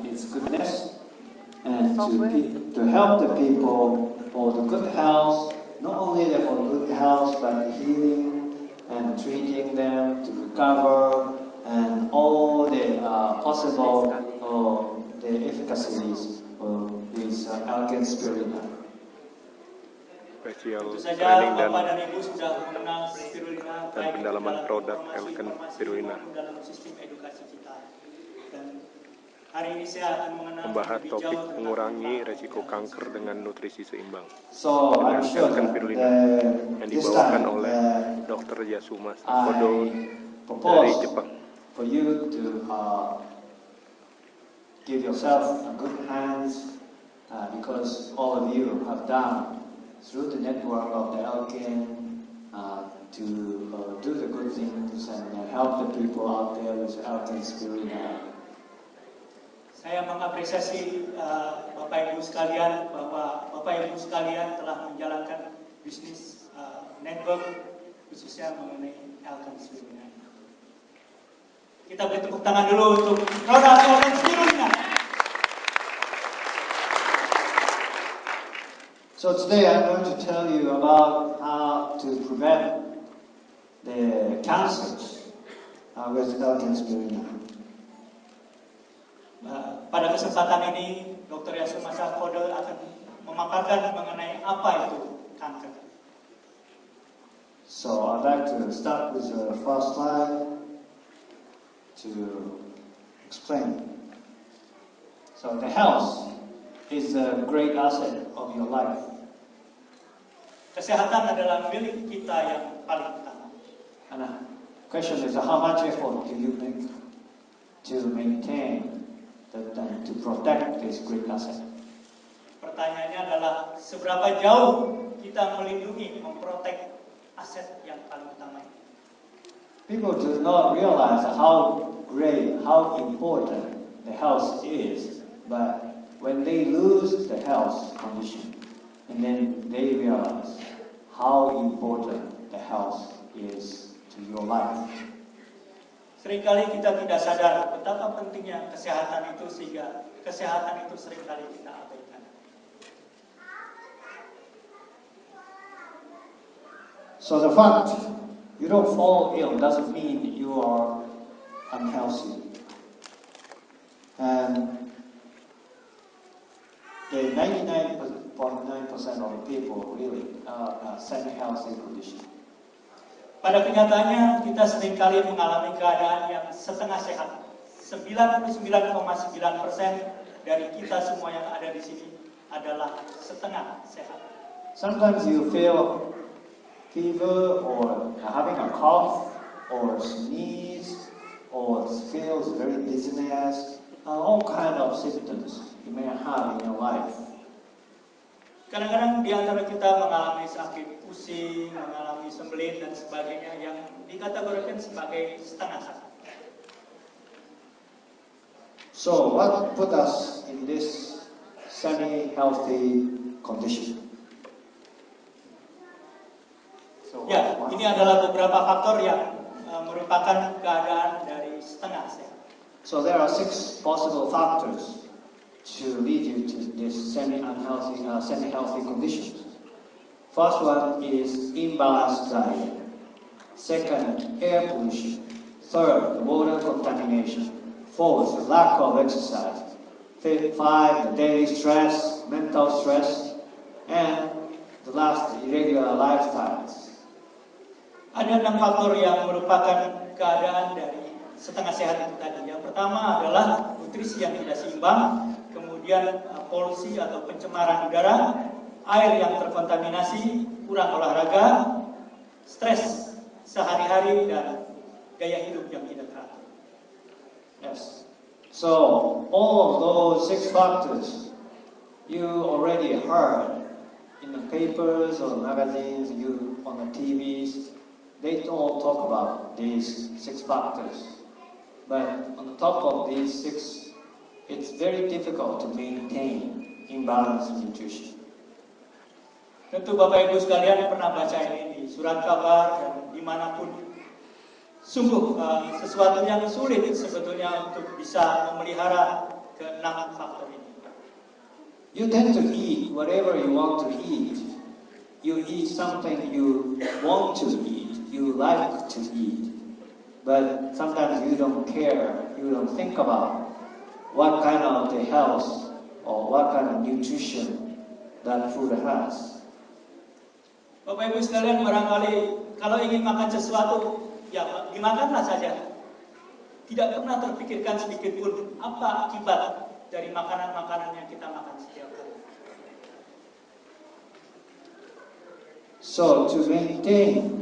Its goodness and to help the people for the good health, not only for good health but healing and treating them to recover and all the possible the efficacies of this elegant spirulina. Spesial Tentu saja training Bapak dan Ibu sudah mengenal spirulina dan baik pendalaman dalam produk informasi Elegant Spirulina. maupun dalam sistem edukasi kita. Dan hari ini saya akan mengenal Membahas lebih topik jauh tentang mengurangi apa resiko kanker dengan nutrisi seimbang So I'm dengan sure Elegant that Spirulina yang this dibawakan time oleh Dr. Yasuma I Sakodo dari propose Jepang. for you to give yourself a good hands because all of you have done through the network of the Elkin to do the good things and help the people out there with Elkin Spirulina. Saya mengapresiasi Bapak Ibu sekalian bahwa Bapak Ibu sekalian telah menjalankan bisnis network khususnya mengenai Elkin Spirulina. Kita beri tepuk tangan dulu untuk produk Elkin Spirulina. So today I'm going to tell you about how to prevent the cancers with Elkin Spirulina. Pada kesempatan ini, Dr. Yasuma Sakodo akan memaparkan mengenai apa itu kanker. So I'd like to start with the first slide to explain. So the health is a great asset of your life. Kesehatan adalah milik kita yang paling utama. And the question is, how much effort do you make to maintain and to protect this great asset? Pertanyaannya adalah seberapa jauh kita melindungi, memprotek aset yang paling utama ini. People do not realize how great, how important the health is, but when they lose the health condition, and then they realize how important the health is to your life. Seringkali kita tidak sadar betapa pentingnya kesehatan itu sehingga kesehatan itu seringkali kita abaikan. So the fact you don't fall ill doesn't mean you are unhealthy. And the 99.9% of the people really are semi-healthy condition. Pada kenyataannya kita seringkali mengalami keadaan yang setengah sehat. 99,9% dari kita semua yang ada di sini adalah setengah sehat. Sometimes you feel fever or having a cough or sneeze or feels very dizziness, all kind of symptoms you may have in your life. Kadang-kadang di antara kita mengalami sakit pusing, mengalami sembelit dan sebagainya yang dikategorikan sebagai setengah sakit. So what put us in this semi-healthy condition? Ya, ini adalah beberapa faktor yang merupakan keadaan dari setengah sehat. So there are 6 possible factors to lead you to this semi-healthy conditions. First one is imbalanced diet. Second, air pollution. Third, water contamination. Fourth, lack of exercise. Five, daily stress, mental stress. And the last, irregular lifestyles. Ada 6 faktor yang merupakan keadaan dari setengah sehat itu tadi. Yang pertama adalah nutrisi yang tidak seimbang, kemudian polusi atau pencemaran udara, air yang terkontaminasi, kurang olahraga, stres sehari-hari, dan gaya hidup yang tidak teratur. Yes. So, all of those 6 factors you already heard in the papers or magazines, on the TVs. They all talk about these 6 factors. But on the top of these 6, it's very difficult to maintain imbalanced nutrition. Tentu Bapak Ibu sekalian pernah baca ini di surat kabar dan dimanapun. Sungguh sesuatu yang sulit sebetulnya untuk bisa memelihara ke-6 faktor ini. You tend to eat whatever you want to eat. You eat something you want to eat, you like to eat. But sometimes you don't care, you don't think about what kind of the health or what kind of nutrition that food has. Bapak Ibu sekalian, barangkali kalau ingin makan sesuatu, ya dimakanlah saja. Tidak pernah terpikirkan sedikit pun apa akibat dari makanan-makanan yang kita makan setiap hari. So to maintain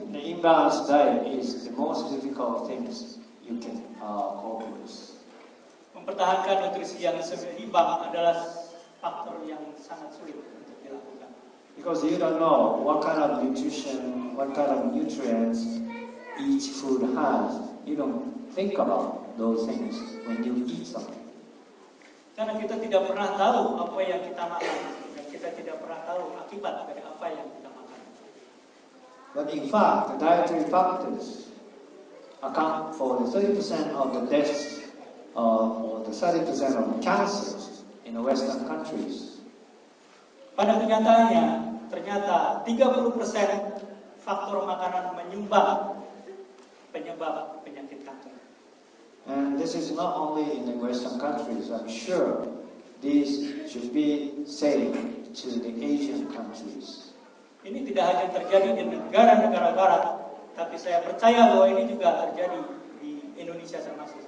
the imbalanced diet is the most difficult things you can cope with. Mempertahankan nutrisi yang seimbang adalah faktor yang sangat sulit untuk dilakukan. Because you don't know what kind of nutrition, what kind of nutrients each food has. You don't think about those things when you eat something. Karena kita tidak pernah tahu apa yang kita makan, dan kita tidak pernah tahu akibat dari apa yang kita makan. But in fact, the dietary factors account for the 30% of the deaths or the 30% of the cancers in the Western countries. Pada kenyataannya, ternyata 30% faktor makanan menyumbang penyebab penyakit kanker. And this is not only in the Western countries. I'm sure this should be same to the Asian countries. Ini tidak hanya terjadi di negara-negara barat, tapi saya percaya bahwa ini juga terjadi di Indonesia termasuk.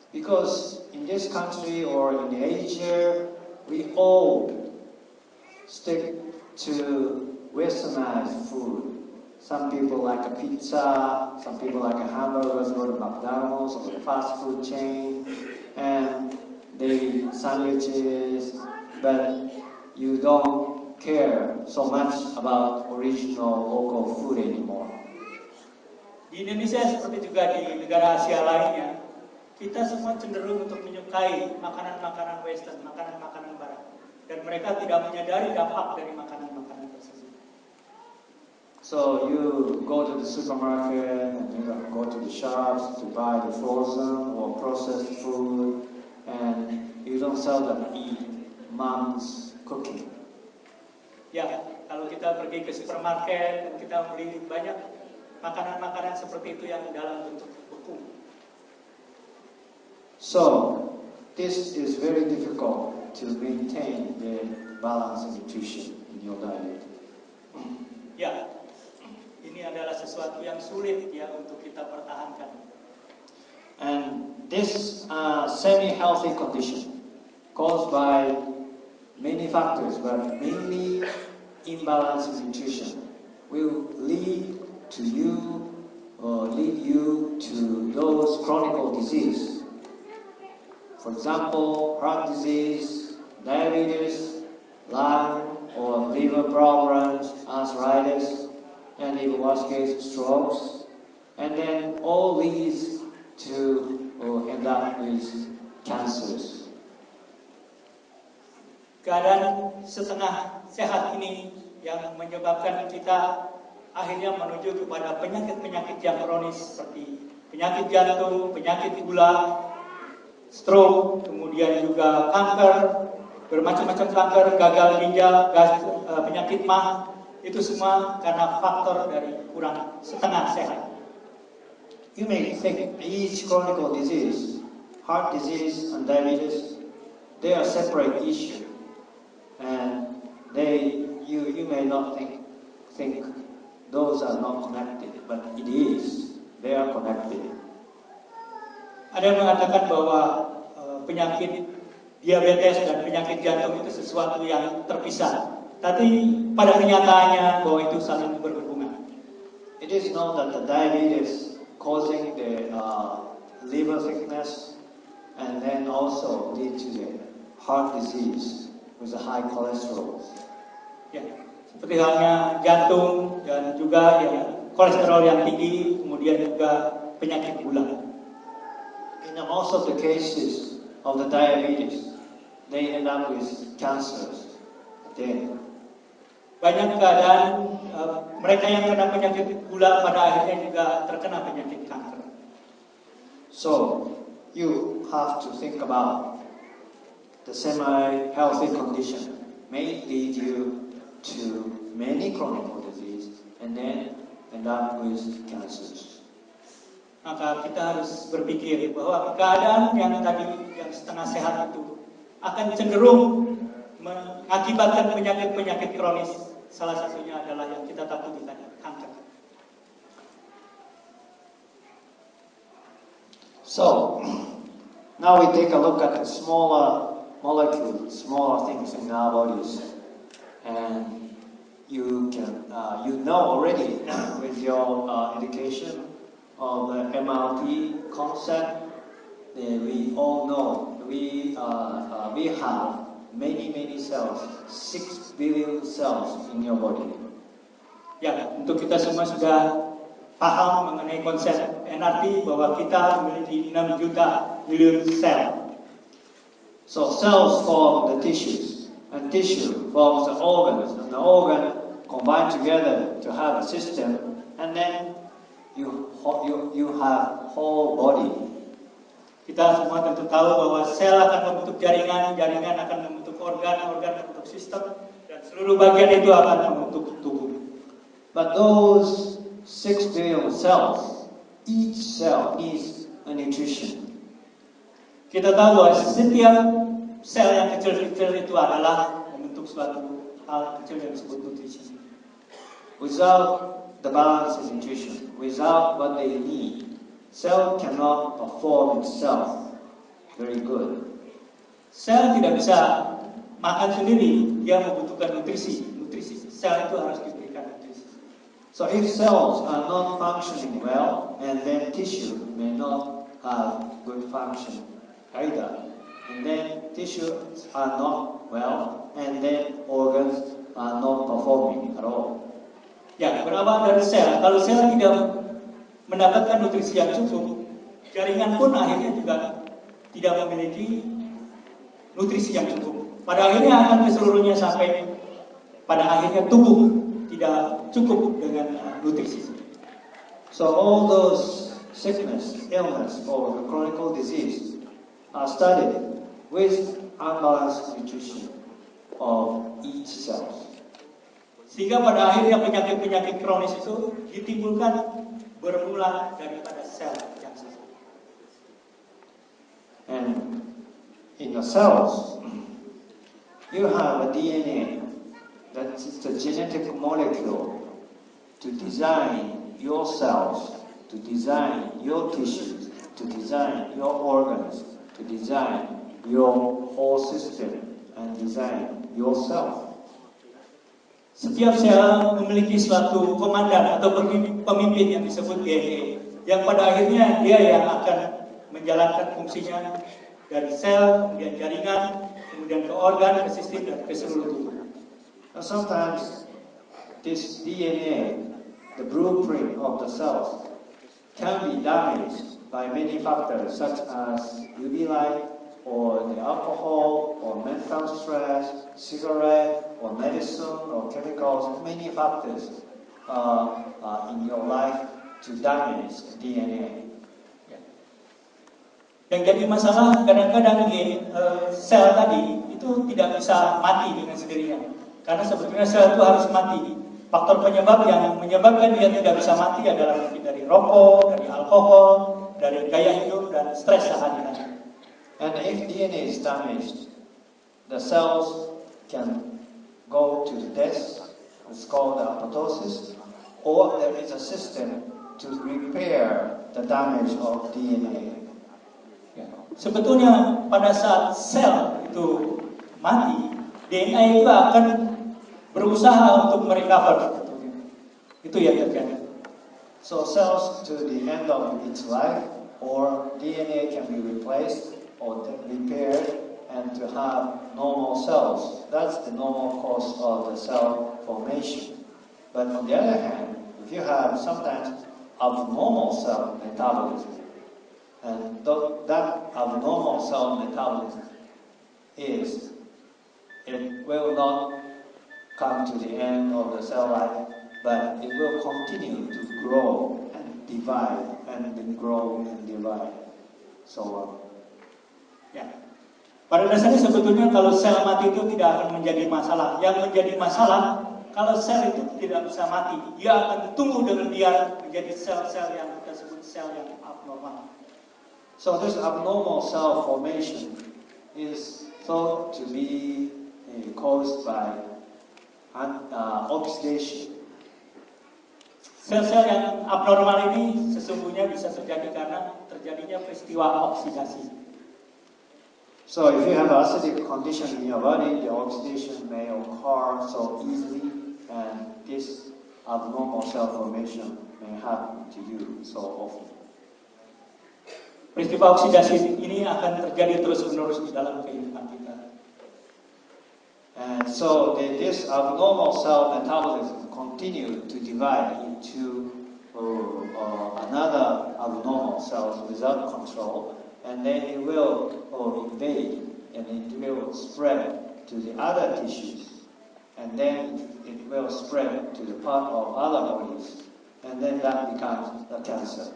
Because in this country or in Asia, we all stick to westernized food. Some people like a pizza, some people like a hamburgers, go to McDonald's or the fast food chain, and they eat sandwiches, but you don't care so much about original local food anymore. Di Indonesia seperti juga di negara Asia lainnya, kita semua cenderung untuk menyukai makanan-makanan western, makanan-makanan barat, dan mereka tidak menyadari dampak dari makanan-makanan tersebut. So you go to the supermarket and you go to the shops to buy the frozen or processed food, and you don't seldom eat mom's cooking. Ya, kalau kita pergi ke supermarket dan kita beli banyak makanan-makanan seperti itu yang dalam bentuk beku. So this is very difficult to maintain the balanced nutrition in your diet. Ya, ini adalah sesuatu yang sulit ya untuk kita pertahankan. And this semi-healthy condition caused by many factors, but mainly imbalanced nutrition will lead you to those chronic disease. For example, heart disease, diabetes, lung or liver problems, arthritis, and in worst case, strokes. And then all these to end up with cancers. Keadaan setengah sehat ini yang menyebabkan kita akhirnya menuju kepada penyakit-penyakit yang kronis seperti penyakit jantung, penyakit gula, stroke, kemudian juga kanker, bermacam-macam kanker, gagal ginjal, penyakit mah, itu semua karena faktor dari kurang setengah sehat. You may think each chronic disease, heart disease and diabetes, they are separate issues, and you may not think those are not connected, but it is. They are connected. Ada yang mengatakan bahwa penyakit diabetes dan penyakit jantung itu sesuatu yang terpisah. Tapi pada kenyataannya bahwa itu saling berhubungan. It is known that the diabetes causing the liver sickness and then also lead to the heart disease with the high cholesterol. Ya, seperti halnya jantung dan juga yang kolesterol yang tinggi, kemudian juga penyakit gula. In most of the cases of the diabetes, they end up with cancers. Then, banyak keadaan mereka yang kena penyakit gula pada akhirnya juga terkena penyakit kanker. So you have to think about the semi-healthy condition may lead you to many chronic disease and then end up with cancers. Maka kita harus berpikir bahwa keadaan yang tadi yang setengah sehat itu akan cenderung mengakibatkan penyakit-penyakit kronis. Salah satunya adalah yang kita takuti tadi, kanker. So now we take a look at the smaller molecules, smaller things in our bodies, and you can you know already with your education of the MRT concept. We all know we have many cells, 6 billion cells in your body. Ya, untuk kita semua sudah paham mengenai konsep NRT bahwa kita memiliki 6 juta miliar sel. So cells form the tissues, and tissue forms the organs, and the organ combine together to have a system, and then you have whole body. Kita semua tentu tahu bahwa sel akan membentuk jaringan, jaringan akan membentuk organ, organ membentuk sistem, dan seluruh bagian itu akan membentuk tubuh. But those 6 billion cells, each cell needs a nutrition. Kita tahu bahwa setiap sel yang kecil-kecil itu adalah membentuk suatu hal kecil yang disebut nutrisi. Without the balanced nutrition, without what they need, cell cannot perform itself very good. Sel tidak bisa makan sendiri, dia membutuhkan nutrisi. Sel itu harus diberikan nutrisi. So if cells are not functioning well, and then tissue may not have good function either, and then tissues are not well, and then organs are not performing at all. Ya, berawal dari sel. Kalau sel tidak mendapatkan nutrisi yang cukup, jaringan pun akhirnya juga tidak memiliki nutrisi yang cukup. Pada akhirnya akan keseluruhnya sampai pada akhirnya tubuh tidak cukup dengan nutrisi. So all those sickness, illness, or the chronic disease are studied with unbalanced nutrition of each cell. Sehingga pada akhirnya penyakit-penyakit kronis itu ditimbulkan bermula daripada sel yang satu. And in the cells, you have a DNA, that's the genetic molecule to design your cells, to design your tissues, to design your organs, to design your whole system, and design yourself. Setiap sel memiliki suatu komandan atau pemimpin yang disebut DNA, yang pada akhirnya dia yang akan menjalankan fungsinya dari sel, kemudian jaringan, kemudian ke organ, ke sistem, dan ke seluruh tubuh. Now sometimes this DNA, the blueprint of the cells, can be damaged by many factors such as UV light, or the alcohol, or mental stress, cigarette, or medicine, or chemicals, many factors in your life to damage DNA. Yang jadi masalah kadang-kadang sel tadi itu tidak bisa mati dengan sendirinya. Karena sebetulnya sel itu harus mati. Faktor penyebab yang menyebabkan dia tidak bisa mati adalah mungkin dari rokok, dari alkohol, dari gaya hidup, dan stres sehari-hari. And if DNA is damaged, the cells can go to the death, it's called apoptosis, or there is a system to repair the damage of DNA. Sebetulnya pada saat sel itu mati, DNA itu akan berusaha untuk merecover. Itu yang terjadi. So cells to the end of its life, or DNA can be replaced or repaired and to have normal cells. That's the normal course of the cell formation. But on the other hand, if you have sometimes abnormal cell metabolism, and that abnormal cell metabolism it will not come to the end of the cell life, but it will continue to grow and divide, and then grow and divide, so on. Ya. Pada dasarnya sebetulnya kalau sel mati itu tidak akan menjadi masalah. Yang menjadi masalah kalau sel itu tidak bisa mati, dia akan tumbuh dengan liar menjadi sel-sel yang kita sebut sel yang abnormal. So this abnormal cell formation is thought to be caused by oxidation. Sel-sel yang abnormal ini sesungguhnya bisa terjadi karena terjadinya peristiwa oksidasi. So if you have acidic condition in your body, the oxidation may occur so easily, and this abnormal cell formation may happen to you so often. Peristiwa oksidasi ini akan terjadi terus-menerus di dalam kehidupan kita. And so this abnormal cell metabolism continue to divide into another abnormal cells without control, and then it will invade and it will spread to the other tissues, and then it will spread to the part of other bodies, and then that becomes a cancer.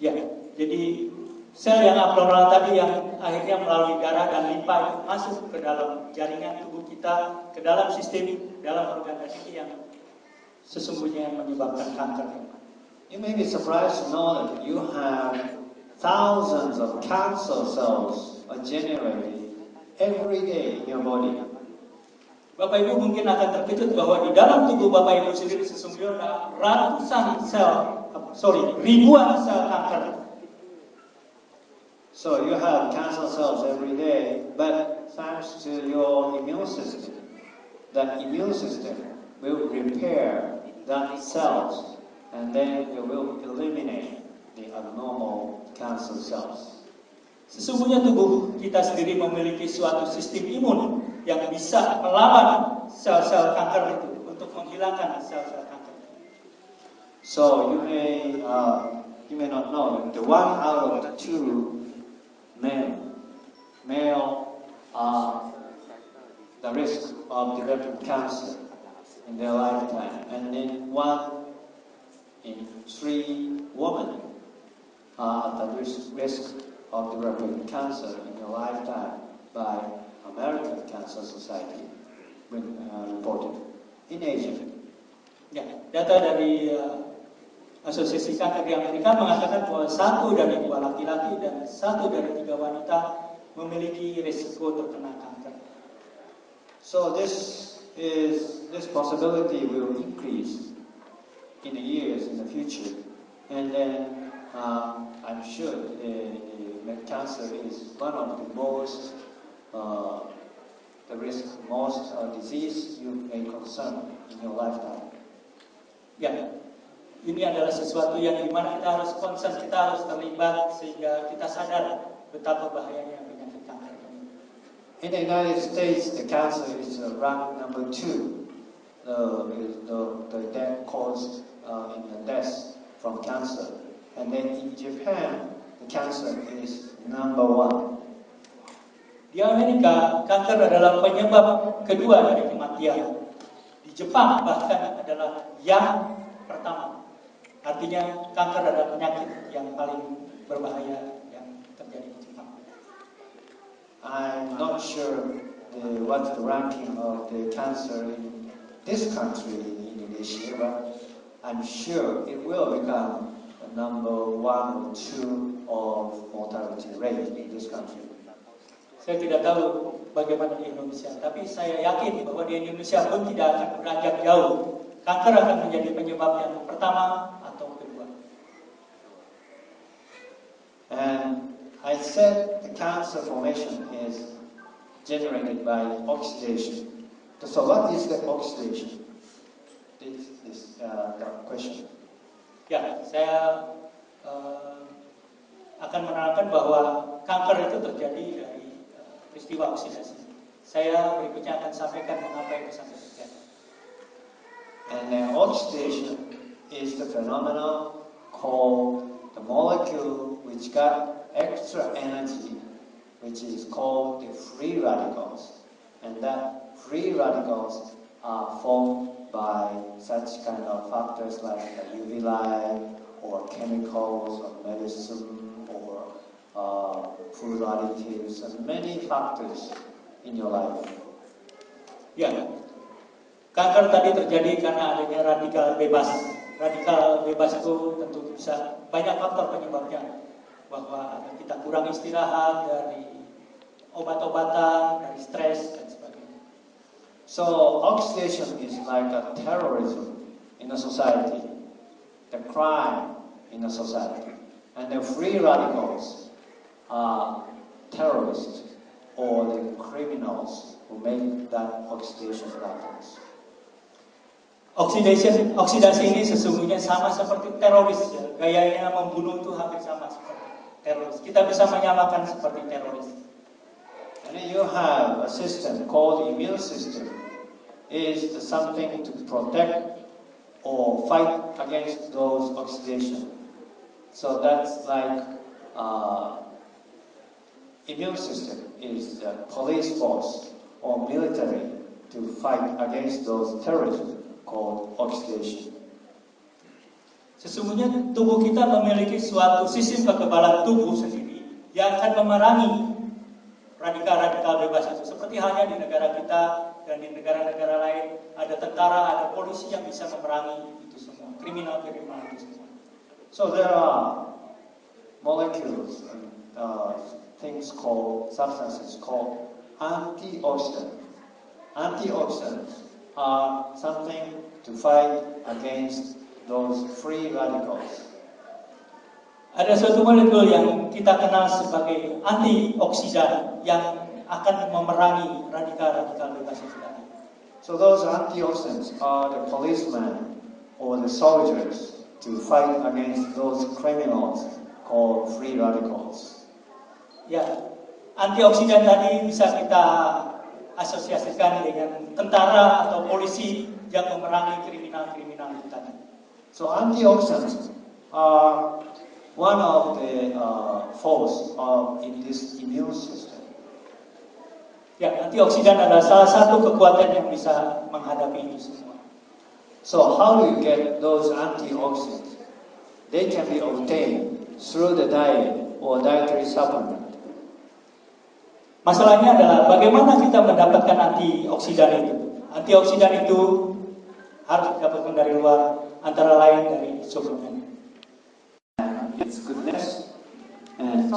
Ya, jadi sel yang abnormal tadi yang akhirnya melalui darah dan limpa itu masuk ke dalam jaringan tubuh kita, ke dalam sistem, dalam organ ini yang sesungguhnya menyebabkan kanker. You may be surprised to know that you have thousands of cancer cells are generated every day in your body. Bapak Ibu mungkin akan terkejut bahwa di dalam tubuh Bapak Ibu sendiri sesungguhnya ada ribuan sel kanker. So you have cancer cells every day, but thanks to your immune system, that immune system will repair that cells, and then it will eliminate the abnormal cancer cells. Sesungguhnya tubuh kita sendiri memiliki suatu sistem imun yang bisa melawan sel-sel kanker itu untuk menghilangkan sel-sel kanker. So you may not know that the 1 out of 2 male are the risk of developing cancer in their lifetime, and then 1 in 3 women are at the risk of developing cancer in their lifetime by American Cancer Society reported in Asia. Ya, data dari Asosiasi Kanker di Amerika mengatakan bahwa 1 dari 2 laki-laki dan 1 dari 3 wanita memiliki risiko terkena kanker. So this possibility will increase in the years in the future, and then I'm sure cancer is one of the most disease you may concern in your lifetime. Ya, ini adalah sesuatu yang dimana kita harus concern, kita harus terlibat sehingga kita sadar betapa bahayanya penyakit kanker ini. In the United States, the cancer is ranked number 2. The death caused in the death from cancer, and then in Japan, the cancer is number 1. Di Amerika, kanker adalah penyebab kedua dari kematian. di Jepang bahkan adalah yang pertama. Artinya kanker adalah penyakit yang paling berbahaya yang terjadi di Jepang. I'm not sure what's the ranking of the cancer in this country, in Indonesia, but I'm sure it will become the number 1 or 2 of mortality rate in this country. Saya tidak tahu bagaimana di Indonesia, tapi saya yakin bahwa di Indonesia pun tidak akan beranjak jauh. Kanker akan menjadi penyebab yang pertama atau kedua. And I said the cancer formation is generated by oxidation. So what is the oxidation? This is the question. Ya, saya akan menerangkan bahwa kanker itu terjadi dari peristiwa oksidasi. Saya berikutnya akan sampaikan mengapa itu sampai terjadi. And oxidation is the phenomenon called the molecule which got extra energy, which is called the free radicals. And that free radicals are formed by such kind of factors like UV light or chemicals or medicine or food additives and many factors in your life. Ya, kanker tadi terjadi karena adanya radikal bebas. Radikal bebas itu tentu bisa banyak faktor penyebabnya, bahwa kita kurang istirahat, dari obat-obatan, dari stres dan sebagainya. So oxidation is like a terrorism in a society, the crime in a society, and the free radicals are terrorists or the criminals who make that oxidation happens. Oksidasi ini sesungguhnya sama seperti teroris, ya. Gayanya membunuh itu hampir sama seperti teroris. Kita bisa menyamakan seperti teroris. And then you have a system called immune system. Is something to protect or fight against those oxidation. So that's like immune system is the police force or military to fight against those terrorism called oxidation. Sesungguhnya tubuh kita memiliki suatu sistem kekebalan tubuh sendiri yang akan memerangi radikal-radikal bebas itu. Seperti halnya di negara kita dan di negara-negara lain, ada tentara, ada polisi yang bisa memerangi itu semua, kriminal-kriminal itu semua. So there are molecules and substances called antioxidants. Antioxidants are something to fight against those free radicals. Ada suatu molekul yang kita kenal sebagai antioksidan yang akan memerangi radikal-radikal bebas itu tadi. So those antioxidants are the policemen or the soldiers to fight against those criminals called free radicals. Ya, antioksidan tadi bisa kita asosiasikan dengan tentara atau polisi yang memerangi kriminal-kriminal itu tadi. So antioxidants are one of the force in this immune system. Ya, antioksidan adalah salah satu kekuatan yang bisa menghadapi itu semua. So how do you get those antioxidants? They can be obtained through the diet or dietary supplement. Masalahnya adalah bagaimana kita mendapatkan antioksidan itu. Antioksidan itu harus didapatkan dari luar, antara lain dari suplemen. Its goodness and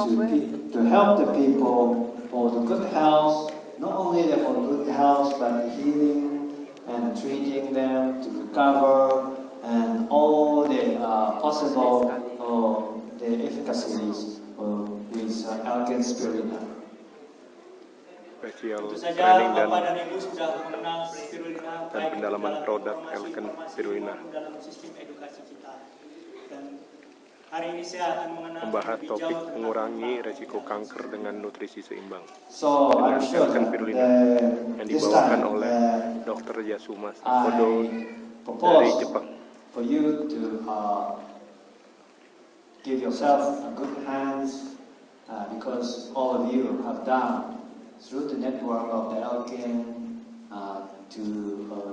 to help the people for the good health, not only for good health but healing and treating them to recover and all the possible the efficacies with Alkane Spirulina. Spesial Tentu saja training Bapak dan Ibu sudah mengenal spirulina dan pendalaman produk Alkane Spirulina. Dalam sistem edukasi kita. Dan hari ini saya akan mengenal Membahas lebih topik jauh tentang mengurangi resiko kanker dengan nutrisi seimbang. So I'm sure Alkane that Spirulina yang this dibawakan time oleh Dr. Yasuma I Kodo dari propose Jepang. for you to give yourself a good hands because all of you have done through the network of the Alkane to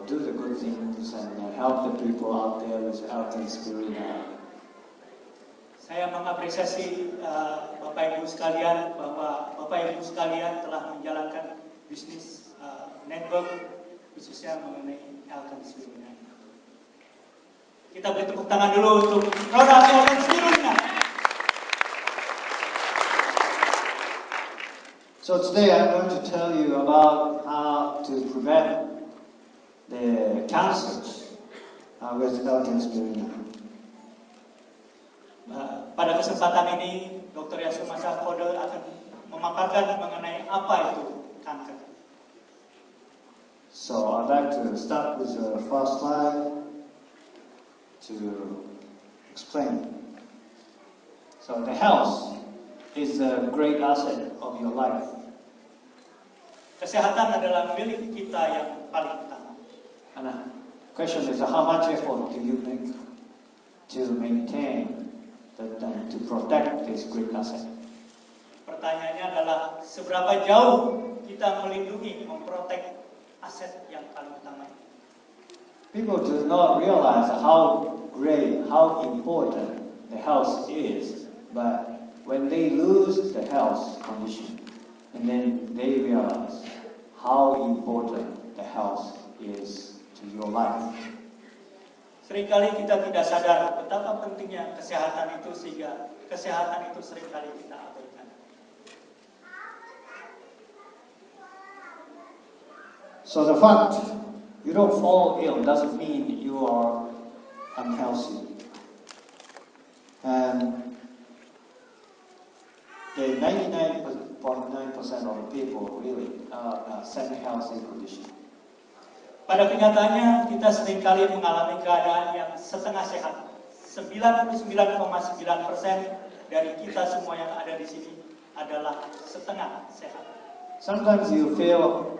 do the good things and help the people out there with healthy spirulina. Saya mengapresiasi Bapak Ibu sekalian bahwa Bapak Ibu sekalian telah menjalankan bisnis network khususnya mengenai Elkan Spirulina. Kita beri tepuk tangan dulu untuk produk Elkan Spirulina. So today I'm going to tell you about how to prevent the cancers with Elkan Spirulina. Pada kesempatan ini, Dr. Yasumasa Kode akan memaparkan mengenai apa itu kanker. So I'd like to start with the first slide to explain. So the health is a great asset of your life. Kesehatan adalah milik kita yang paling utama. And the question is, how much effort do you make to maintain and to protect this great asset? Pertanyaannya adalah seberapa jauh kita melindungi, memprotek aset yang paling utama. People do not realize how great, how important the health is, but when they lose the health condition, and then they realize how important the health is to your life. Seringkali kita tidak sadar betapa pentingnya kesehatan itu sehingga kesehatan itu seringkali kita abaikan. So the fact you don't fall ill doesn't mean you are unhealthy. And the 99.9% of the people really are semi-healthy condition. Pada kenyataannya kita seringkali mengalami keadaan yang setengah sehat. 99,9% dari kita semua yang ada di sini adalah setengah sehat. Sometimes you feel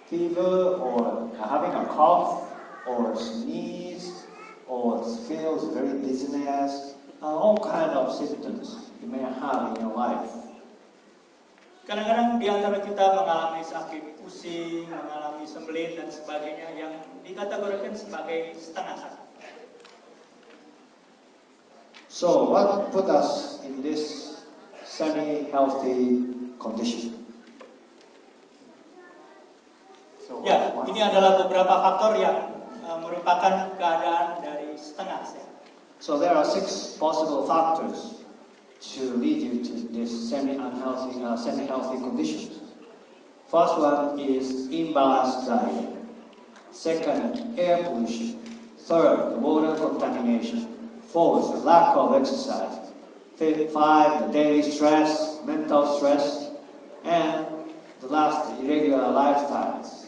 fever or having a cough or sneeze or feels very dizziness, all kind of symptoms you may have in your life. Kadang-kadang di antara kita mengalami sakit pusing, mengalami sembelit dan sebagainya yang dikategorikan sebagai setengah sakit. So what put us in this semi-healthy condition? Ya, ini adalah beberapa faktor yang merupakan keadaan dari setengah sehat. So there are 6 possible factors to lead you to this semi-healthy conditions. First one is imbalanced diet. Second, air pollution. Third, water contamination. Fourth, lack of exercise. Five, daily stress, mental stress. And the last, irregular lifestyles.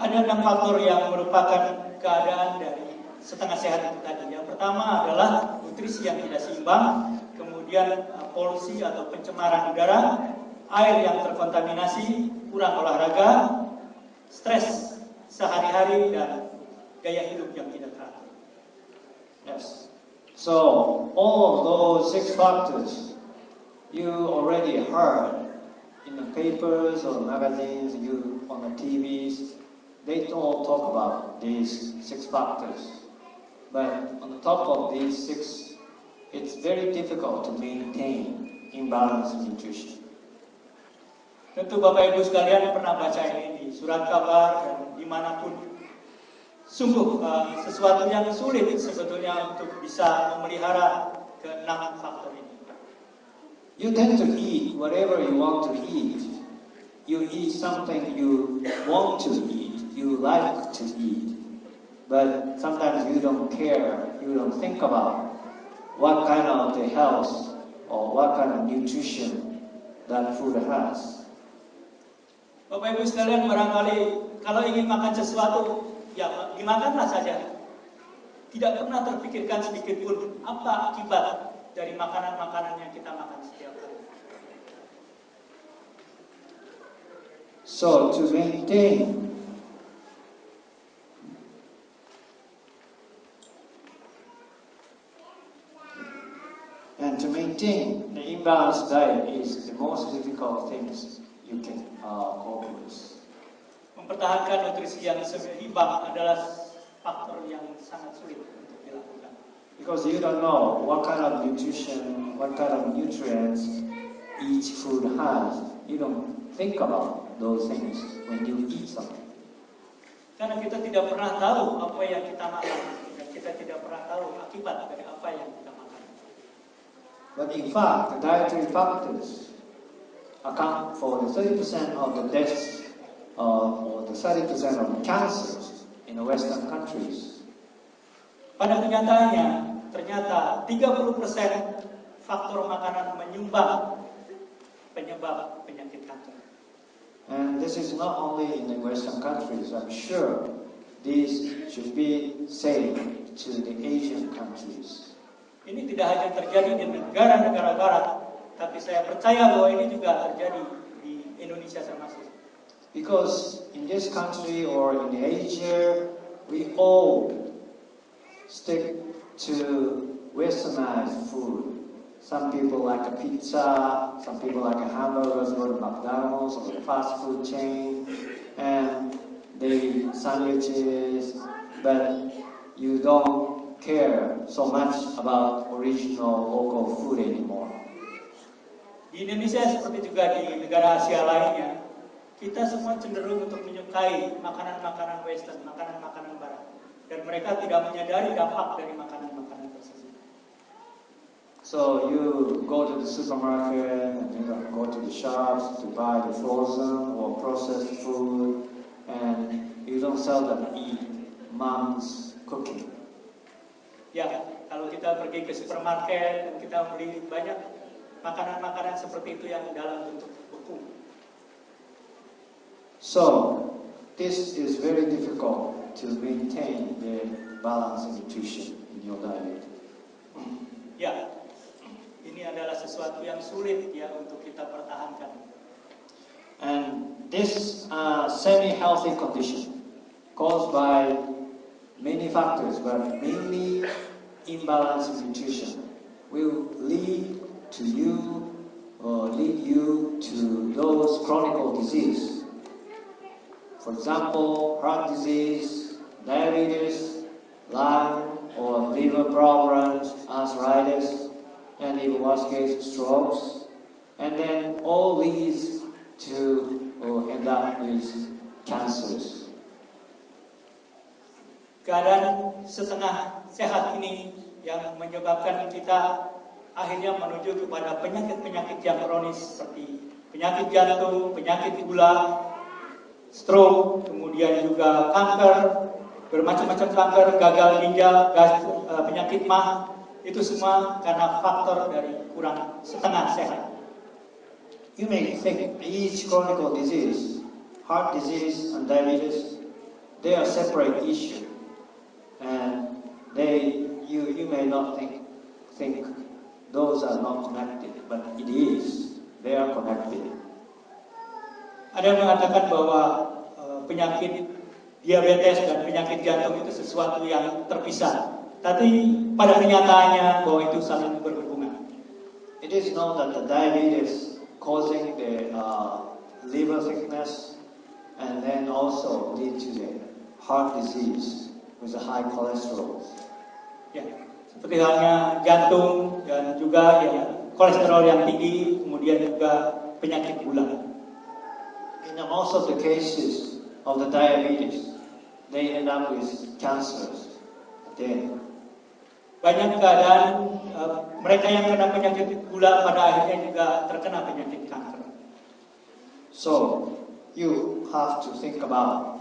Ada 6 faktor yang merupakan keadaan dari setengah sehat itu tadi. Yang pertama adalah nutrisi yang tidak seimbang, kemudian polusi atau pencemaran udara, air yang terkontaminasi, kurang olahraga, stres sehari-hari, dan gaya hidup yang tidak teratur. Yes. So all of those 6 factors you already heard in the papers or magazines, you on the TVs. They all talk about these 6 factors. But on the top of these 6, it's very difficult to maintain imbalanced nutrition. Tentu Bapak Ibu sekalian pernah baca ini di surat kabar dan dimanapun. Sungguh sesuatu yang sulit sebetulnya untuk bisa memelihara ke-6 faktor ini. You tend to eat whatever you want to eat. You eat something you want to eat, you like to eat. But sometimes you don't care, you don't think about what kind of the health or what kind of nutrition that food has. Bapak Ibu sekalian, barangkali kalau ingin makan sesuatu, ya dimakanlah saja. Tidak pernah terpikirkan sedikit pun apa akibat dari makanan-makanan yang kita makan setiap hari. So to maintain the imbalanced diet is the most difficult things you can cope with. mempertahankan nutrisi yang seimbang adalah faktor yang sangat sulit untuk dilakukan. Because you don't know what kind of nutrition, what kind of nutrients each food has. You don't think about those things when you eat something. Karena kita tidak pernah tahu apa yang kita makan, dan kita tidak pernah tahu akibat dari apa yang kita makan. But in fact, the dietary factors account for the 30% of the deaths or the 30% of the cancers in the Western countries. Pada kenyataannya, ternyata 30% faktor makanan menyumbang penyebab penyakit kanker. And this is not only in the Western countries. I'm sure this should be same to the Asian countries. Ini tidak hanya terjadi di negara-negara barat, tapi saya percaya bahwa ini juga terjadi di Indonesia termasuk. Because in this country or in Asia, we all stick to westernized food. Some people like a pizza, some people like a hamburgers, go to McDonald's or a fast food chain, and they eat sandwiches, but you don't care so much about original local food anymore. Di Indonesia seperti juga di negara Asia lainnya, kita semua cenderung untuk menyukai makanan-makanan western, makanan-makanan barat. Dan mereka tidak menyadari dampak dari makanan-makanan tersebut. So you go to the supermarket and you go to the shops to buy the frozen or processed food, and you don't seldom eat mom's cooking. Ya, kalau kita pergi ke supermarket dan kita beli banyak makanan-makanan seperti itu yang dalam bentuk beku. So this is very difficult to maintain the balanced nutrition in your diet. Ya, ini adalah sesuatu yang sulit ya untuk kita pertahankan. And this semi-healthy condition caused by many factors, but mainly imbalanced nutrition, will lead you to those chronic disease. For example, heart disease, diabetes, lung or liver problems, arthritis, and in worst case, strokes. And then all these to end up with cancers. Keadaan setengah sehat ini yang menyebabkan kita akhirnya menuju kepada penyakit-penyakit yang kronis seperti penyakit jantung, penyakit gula, stroke, kemudian juga kanker, bermacam-macam kanker, gagal ginjal, penyakit mah, itu semua karena faktor dari kurang setengah sehat. You may think each chronic disease, heart disease and diabetes, they are separate issues, and you may not think those are not connected, but it is. They are connected. Ada yang mengatakan bahwa penyakit diabetes dan penyakit jantung itu sesuatu yang terpisah. Tapi pada kenyataannya bahwa itu saling berhubungan. It is known that the diabetes causing the liver sickness and then also lead to the heart disease with the high cholesterol. Ya, seperti halnya jantung dan juga ya kolesterol yang tinggi, kemudian juga penyakit gula. In most of the cases of the diabetes, they end up with cancers. Then, banyak keadaan mereka yang kena penyakit gula pada akhirnya juga terkena penyakit kanker. So you have to think about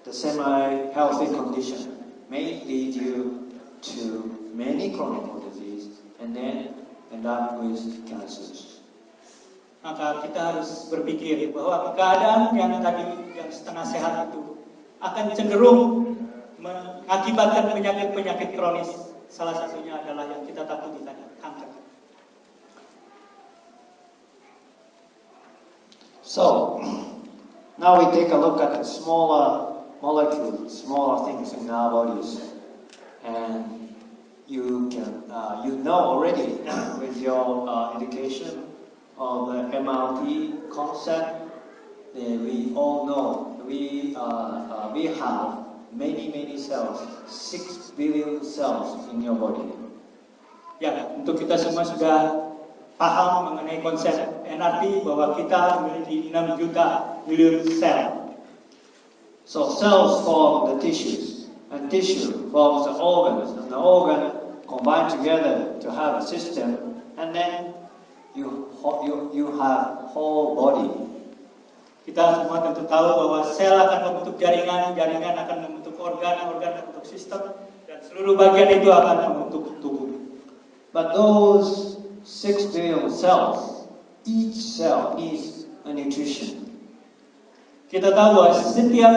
the semi-healthy condition may lead you to many chronic disease and then end up with cancers. Maka kita harus berpikir bahwa keadaan yang tadi yang setengah sehat itu akan cenderung mengakibatkan penyakit-penyakit kronis. Salah satunya adalah yang kita takuti tadi, kanker. So now we take a look at the smaller molecules, smaller things in our bodies, and you know already with your education of the MRT concept. We all know we have many cells, 6 billion cells in your body. Ya, untuk kita semua sudah paham mengenai konsep NRT bahwa kita memiliki 6 juta miliar sel. So cells form the tissues, and tissue forms the organs, and the organ combine together to have a system, and then you have whole body. Kita semua tentu tahu bahwa sel akan membentuk jaringan, jaringan akan membentuk organ, organ membentuk sistem, dan seluruh bagian itu akan membentuk tubuh. But those 6 billion cells, each cell needs a nutrition. Kita tahu bahwa setiap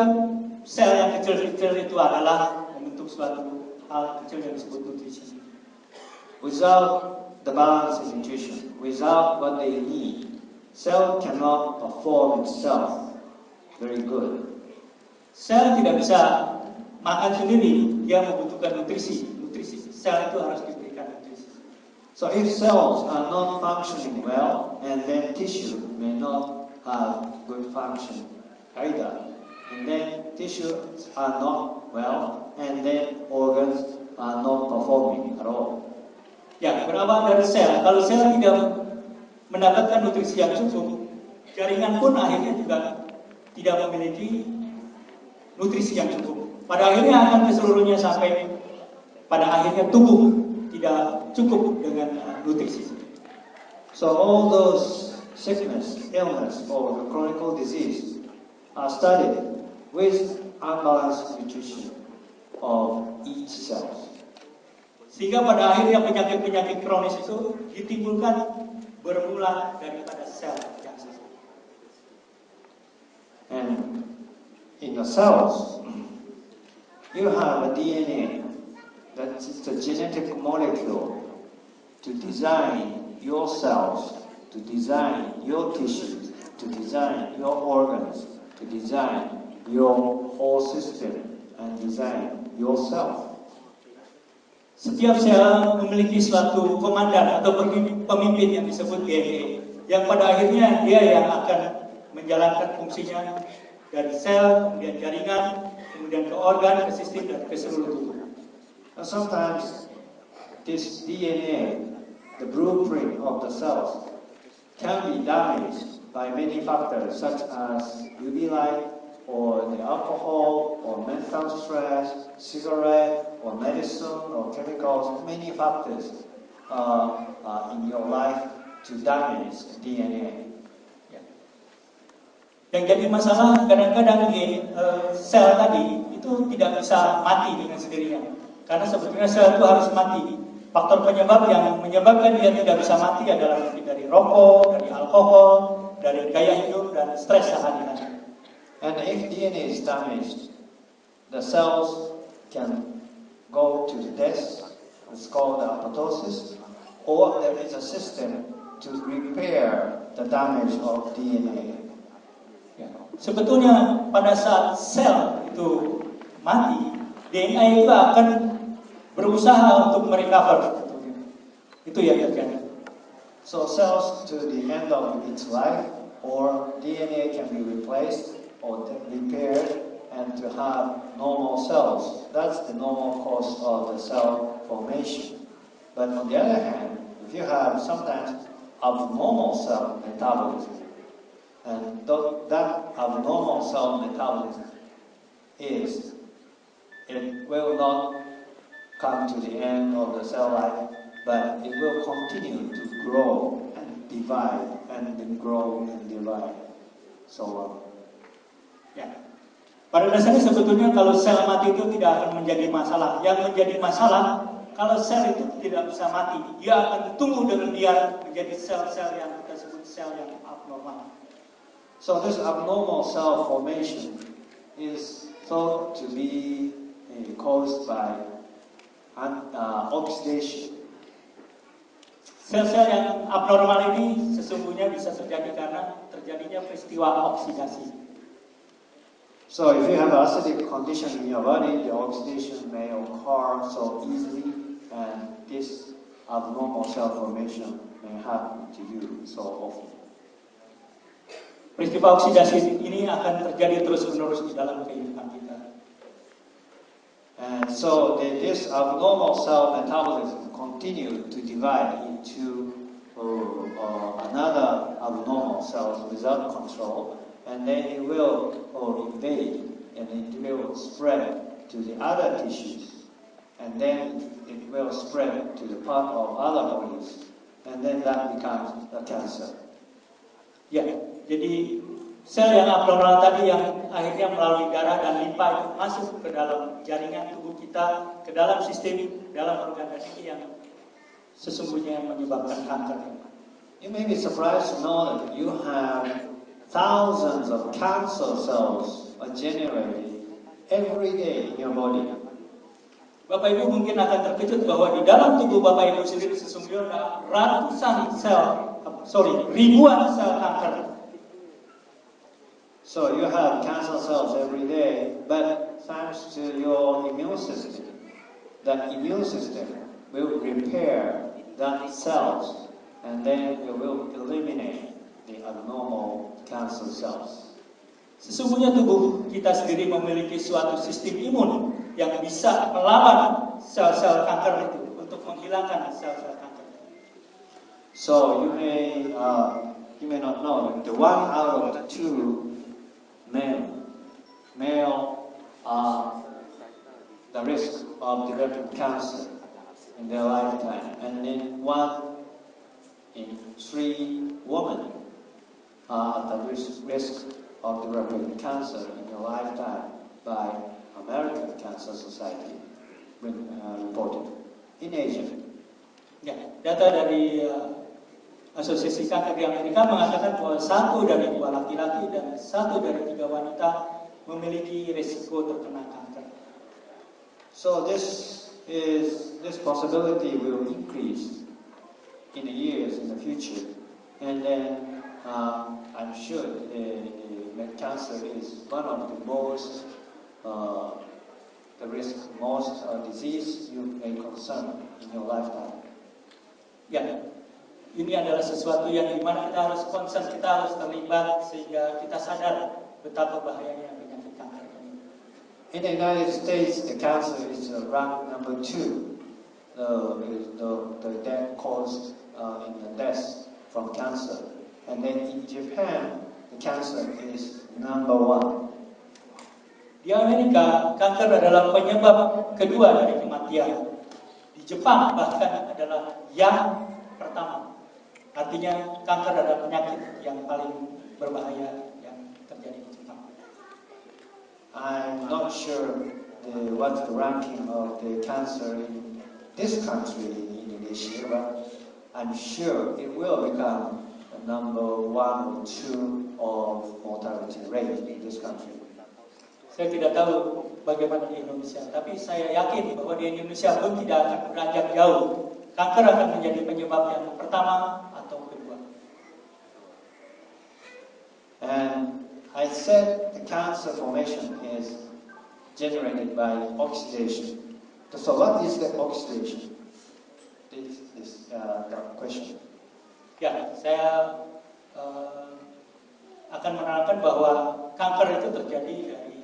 sel yang kecil-kecil itu adalah membentuk suatu hal kecil yang disebut nutrisi. Without the balance in nutrition, without what they need, cell cannot perform itself very good. Sel tidak bisa makan sendiri, dia membutuhkan nutrisi. Sel itu harus diberikan nutrisi. So if cells are not functioning well, and then tissue may not have good function either, and then tissues are not well, and then organs are not performing at all. Ya, berawal dari sel. Kalau sel tidak mendapatkan nutrisi yang cukup, jaringan pun akhirnya juga tidak memiliki nutrisi yang cukup. Pada akhirnya akan keseluruhnya sampai pada akhirnya tubuh tidak cukup dengan nutrisi. So all those sickness, illness, or the chronic disease are studied with unbalanced nutrition of each cell. Sehingga pada akhirnya penyakit-penyakit kronis itu ditimbulkan bermula daripada sel yang sakit. And in the cells, you have a DNA, that's the genetic molecule to design your cells, to design your tissues, to design your organs, to design your whole system, and design yourself. Setiap sel memiliki suatu komandan atau pemimpin yang disebut DNA, yang pada akhirnya dia yang akan menjalankan fungsinya dari sel, kemudian jaringan, kemudian ke organ, ke sistem, dan ke seluruh tubuh. And sometimes this DNA, the blueprint of the cells, can be damaged by many factors such as UV light, or the alcohol, or mental stress, cigarette, or medicine, or chemicals, many factors in your life to damage DNA. Yang jadi masalah kadang-kadang sel tadi itu tidak bisa mati dengan sendirinya. Karena sebetulnya sel itu harus mati. Faktor penyebab yang menyebabkan dia tidak bisa mati adalah mungkin dari rokok, dari alkohol, dari gaya hidup, dan stres sehari-hari. And if DNA is damaged, the cells can go to death, it's called apoptosis, or there is a system to repair the damage of DNA. Sebetulnya pada saat sel itu mati, DNA itu akan berusaha untuk merecover. Itu yang terjadi. So cells to the end of its life, or DNA can be replaced or repaired and to have normal cells. That's the normal course of the cell formation. But on the other hand, if you have sometimes abnormal cell metabolism, and that abnormal cell metabolism it will not come to the end of the cell life, but it will continue to grow and divide, and then grow and divide, so on. Ya. Pada dasarnya sebetulnya kalau sel mati itu tidak akan menjadi masalah. Yang menjadi masalah kalau sel itu tidak bisa mati, dia akan tumbuh dengan liar menjadi sel-sel yang kita sebut sel yang abnormal. So this abnormal cell formation is thought to be caused by oxidation. Sel-sel yang abnormal ini sesungguhnya bisa terjadi karena terjadinya peristiwa oksidasi. So if you have acidic condition in your body, the oxidation may occur so easily, and this abnormal cell formation may happen to you so often. peristiwa oksidasi ini akan terjadi terus-menerus di dalam kehidupan kita. And so this abnormal cell metabolism continue to divide into another abnormal cells without control, and then it will invade and it will spread to the other tissues, and then it will spread to the part of other bodies, and then that becomes a cancer. Ya, jadi sel yang abnormal tadi yang akhirnya melalui darah dan limpa itu masuk ke dalam jaringan tubuh kita, ke dalam sistem, dalam organ ini yang sesungguhnya menyebabkan kanker. You may be surprised to know that you have thousands of cancer cells are generated every day in your body. Bapak Ibu mungkin akan terkejut bahwa di dalam tubuh Bapak Ibu sendiri sesungguhnya ribuan sel kanker. So you have cancer cells every day, but thanks to your immune system, that immune system will repair that cells, and then it will eliminate the abnormal cancer cells. Sesungguhnya tubuh kita sendiri memiliki suatu sistem imun yang bisa melawan sel-sel kanker itu untuk menghilangkan sel-sel kanker. So you may not know that the 1 out of 2 male are the risk of developing cancer in their lifetime, and then 1 in 3 women are at the risk of developing cancer in your lifetime by American Cancer Society reported in Asia. Ya, data dari Asosiasi Kanker di Amerika mengatakan bahwa 1 dari 2 laki-laki dan 1 dari 3 wanita memiliki risiko terkena kanker. So this possibility will increase in the years in the future, and then I'm sure the cancer is one of the most disease you may concern in your lifetime. Ya, ini adalah sesuatu yang dimana kita harus concern, kita harus terlibat sehingga kita sadar betapa bahayanya penyakit kanker ini. In the United States, the cancer is ranked number 2. The death caused in the deaths from cancer, and then in Japan, the cancer is number 1. Di Amerika, kanker adalah penyebab kedua dari kematian. Di Jepang bahkan adalah yang pertama. Artinya kanker adalah penyakit yang paling berbahaya yang terjadi di Jepang. I'm not sure what's the ranking of the cancer in this country, in Indonesia, but I'm sure it will become the number 1 or 2 of mortality rate in this country. Saya tidak tahu bagaimana di Indonesia, tapi saya yakin bahwa di Indonesia pun tidak akan beranjak jauh. Kanker akan menjadi penyebab yang pertama atau kedua. And I said the cancer formation is generated by oxidation. So what is the oxidation? This is the question. Ya, saya akan menerangkan bahwa kanker itu terjadi dari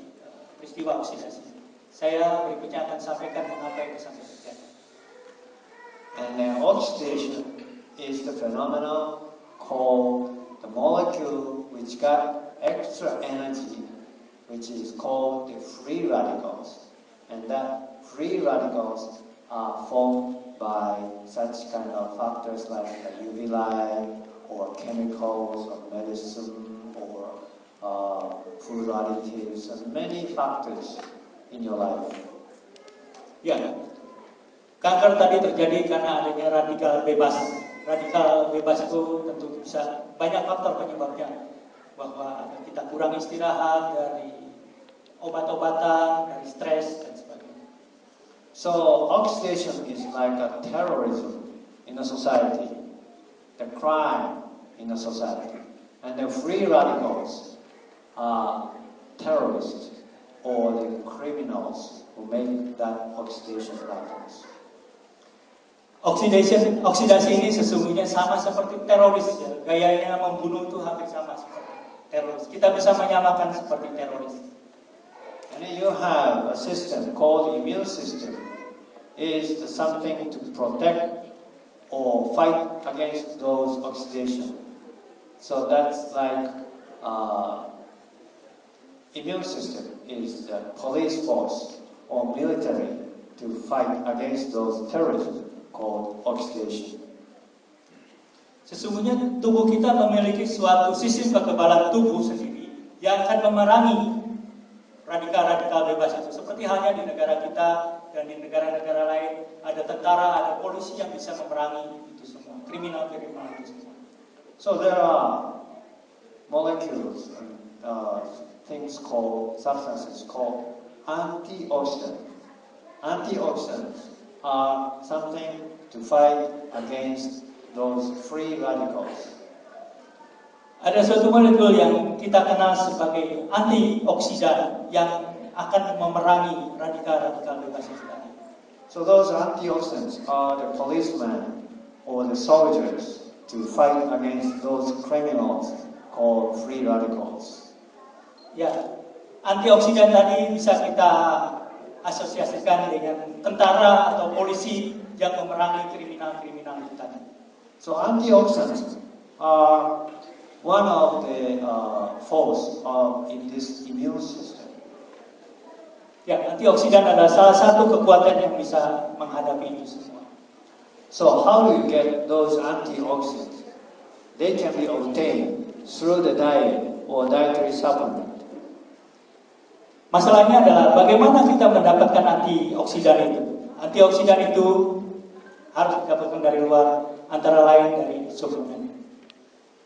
peristiwa oksidasi. Saya berikutnya akan sampaikan mengapa itu sampai terjadi. And oxidation is the phenomenon called the molecule which got extra energy, which is called the free radicals. And that free radicals are formed by such kind of factors like UV light or chemicals or medicine or food additives and many factors in your life. Ya, kanker tadi terjadi karena adanya radikal bebas. Radikal bebas itu tentu bisa banyak faktor penyebabnya, bahwa kita kurang istirahat, dari obat-obatan, dari stres dan sebagainya. So oxidation is like a terrorism in a society, the crime in a society, and the free radicals are terrorists or the criminals who make that oxidation happens. Oksidasi ini sesungguhnya sama seperti teroris, ya. Gayanya membunuh itu hampir sama seperti. teroris. Kita bisa menyamakan seperti teroris. And then you have a system called immune system. Is something to protect or fight against those oxidation. So that's like immune system is the police force or military to fight against those terrorism called oxidation. Sesungguhnya tubuh kita memiliki suatu sistem kekebalan tubuh sendiri yang akan memerangi radikal-radikal bebas itu. Seperti halnya di negara kita dan di negara-negara lain, ada tentara, ada polisi yang bisa memerangi itu semua, kriminal-kriminal itu semua. So there are molecules and things called, substances called antioxidants. Antioxidants are something to fight against those free radicals. Ada suatu molekul yang kita kenal sebagai antioksidan yang akan memerangi radikal-radikal bebas itu tadi. So those antioxidants are the policemen or the soldiers to fight against those criminals called free radicals. Ya, antioksidan tadi bisa kita asosiasikan dengan tentara atau polisi yang memerangi kriminal-kriminal itu tadi. So antioxidants are one of the force in this immune system. Ya, antioksidan adalah salah satu kekuatan yang bisa menghadapi itu semua. So how do you get those antioxidants? They can be obtained through the diet or dietary supplement. Masalahnya adalah bagaimana kita mendapatkan antioksidan itu. Antioksidan itu harus didapatkan dari luar, antara lain dari suplemen.